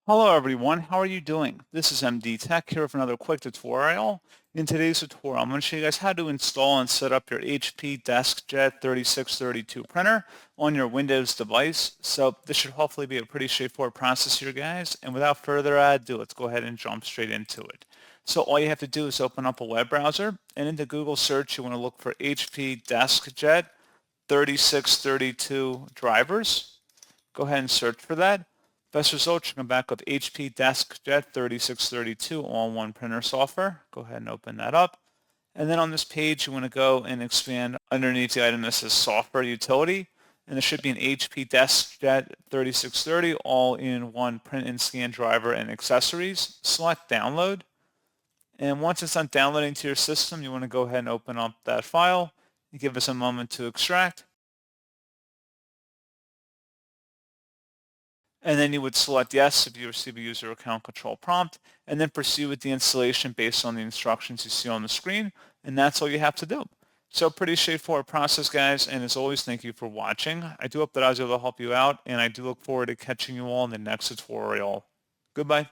Hello everyone, how are you doing? This is MD Tech here with another quick tutorial. In today's tutorial, I'm going to show you guys how to install and set up your HP DeskJet 3632 printer on your Windows device. So this should hopefully be a pretty straightforward process here, guys. And without further ado, let's go ahead and jump straight into it. So all you have to do is open up a web browser, and in the Google search, you want to look for HP DeskJet 3632 drivers. Go ahead and search for that. Best results, you come back with HP DeskJet 3632 all-in-one printer software. Go ahead and open that up. And then on this page, you want to go and expand underneath the item that says Software Utility. And there should be an HP DeskJet 3630 all-in-one print and scan driver and accessories. Select Download. And once it's done downloading to your system, you want to go ahead and open up that file. And give us a moment to extract. And then you would select yes if you receive a user account control prompt, and then proceed with the installation based on the instructions you see on the screen, and that's all you have to do. So pretty straightforward process, guys, and as always, thank you for watching. I do hope that I was able to help you out, and I do look forward to catching you all in the next tutorial. Goodbye.